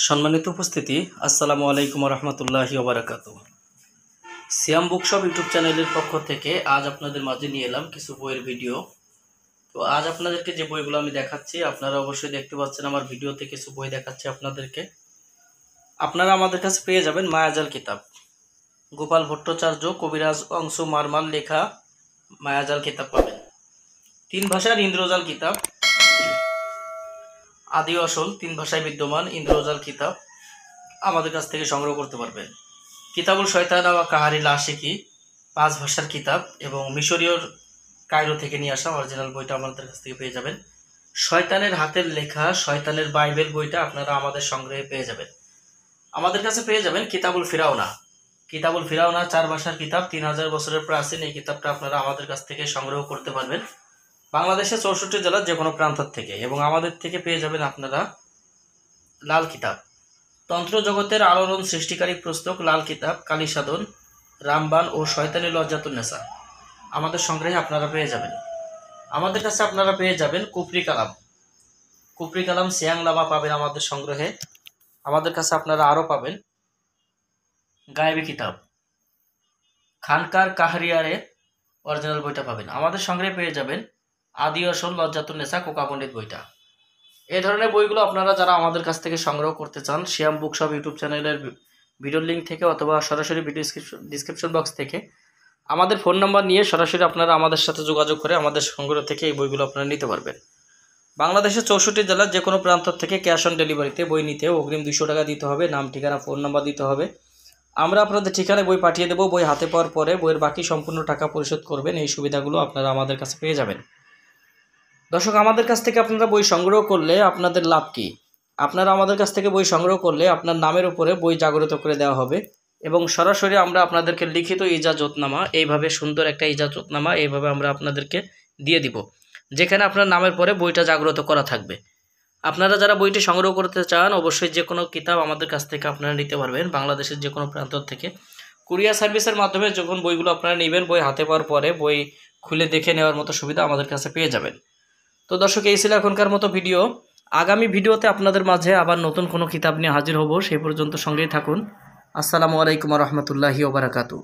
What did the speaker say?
সম্মানিত উপস্থিতি, আসসালামু আলাইকুম রহমতুল্লাহি ওয়া বারাকাতুহু। সিয়াম বুকশপ ইউটিউব চ্যানেলের পক্ষ থেকে আজ আপনাদের মাঝে নিয়ে এলাম কিছু বইয়ের ভিডিও। তো আজ আপনাদেরকে যে বইগুলো আমি দেখাচ্ছি, আপনারা অবশ্যই দেখতে পাচ্ছেন আমার ভিডিওতে কিছু বই দেখাচ্ছি আপনাদেরকে। আপনারা আমাদের কাছে পেয়ে যাবেন মায়াজাল কিতাব, গোপাল ভট্টাচার্য, কবিরাজ অংশু মারমাল লেখা মায়াজাল কিতাব পাবেন। 3 ভাষার ইন্দ্রজাল কিতাব, আদি আসল 3 ভাষায় বিদ্যমান ইন্দ্রজাল কিতাব আমাদের কাছ থেকে সংগ্রহ করতে পারবেন। কিতাবুল শয়তান ওয়া কাহারিল আশিকি 5 ভাষার কিতাব এবং মিশরীয় কায়রো থেকে নিয়ে আসা অরিজিনাল বইটা আমাদের কাছ থেকে পেয়ে যাবেন। শয়তানের হাতের লেখা শয়তানের বাইবেল বইটা আপনারা আমাদের সংগ্রহে পেয়ে যাবেন। আমাদের কাছে পেয়ে যাবেন কিতাবুল ফিরাউনা। কিতাবুল ফিরাউনা 4 ভাষার কিতাব, 3000 বছরের প্রাচীন। এই কিতাবটা আপনারা আমাদের কাছ থেকে সংগ্রহ করতে পারবেন বাংলাদেশের 64 জেলার যে কোনো প্রান্ত থেকে। এবং আমাদের থেকে পেয়ে যাবেন আপনারা লাল কিতাব, তন্ত্র জগতের আলোড়ন সৃষ্টিকারী পুস্তক লাল কিতাব, কালী সাধন, রামবান ও শয়তানি লজ্জাতুন্নেসা আমাদের সংগ্রহে আপনারা পেয়ে যাবেন। আমাদের কাছে আপনারা পেয়ে যাবেন কুফরি কালাম সিয়াং লামা পাবেন আমাদের সংগ্রহে। আমাদের কাছে আপনারা আরও পাবেন গায়েবী কিতাব, খানকার কাহরিয়ারে অরিজিনাল বইটা পাবেন। আমাদের সংগ্রহে পেয়ে যাবেন আদি আসল লজ্জাতুন্নেসা কোকা পণ্ডিত বইটা। এই ধরনের বইগুলো আপনারা যারা আমাদের কাছ থেকে সংগ্রহ করতে চান, সিয়াম বুকশপ ইউটিউব চ্যানেলের ভিডিওর লিঙ্ক থেকে অথবা সরাসরি ভিডিও ডিসক্রিপশন বক্স থেকে আমাদের ফোন নাম্বার নিয়ে সরাসরি আপনারা আমাদের সাথে যোগাযোগ করে আমাদের সংগ্রহ থেকে এই বইগুলো আপনারা নিতে পারবেন। বাংলাদেশের 64 জেলার যে কোনো প্রান্ত থেকে ক্যাশ অন ডেলিভারিতে বই নিতে অগ্রিম 200 টাকা দিতে হবে। নাম, ঠিকানা, ফোন নাম্বার দিতে হবে। আমরা আপনাদের ঠিকানায় বই পাঠিয়ে দেবো। বই হাতে পাওয়ার পরে বইয়ের বাকি সম্পূর্ণ টাকা পরিশোধ করবেন। এই সুবিধাগুলো আপনারা আমাদের কাছে পেয়ে যাবেন। দর্শক, আমাদের কাছ থেকে আপনারা বই সংগ্রহ করলে আপনাদের লাভ কি? আপনারা আমাদের কাছ থেকে বই সংগ্রহ করলে আপনার নামের উপরে বই জাগ্রত করে দেওয়া হবে এবং সরাসরি আমরা আপনাদেরকে লিখিত ইজাজতনামা, এইভাবে সুন্দর একটা ইজাজতনামা এইভাবে আমরা আপনাদেরকে দিয়ে দিব, যেখানে আপনার নামের পরে বইটা জাগ্রত করা থাকবে। আপনারা যারা বইটি সংগ্রহ করতে চান অবশ্যই যে কোনো কিতাব আমাদের কাছ থেকে আপনারা নিতে পারবেন বাংলাদেশের যে কোনো প্রান্ত থেকে। কুরিয়ার সার্ভিসের মাধ্যমে যখন বইগুলো আপনারা নেবেন, বই হাতে পাওয়ার পরে বই খুলে দেখে নেওয়ার মতো সুবিধা আমাদের কাছে পেয়ে যাবেন। তো দর্শক, এই ছিল এখনকার মতো ভিডিও। আগামী ভিডিওতে আপনাদের মাঝে আবার নতুন কোনো কিতাব নিয়ে হাজির হব। সেই পর্যন্ত সঙ্গেই থাকুন। আসসালামু আলাইকুম রহমতুল্লাহি ওয়া বারাকাতুহু।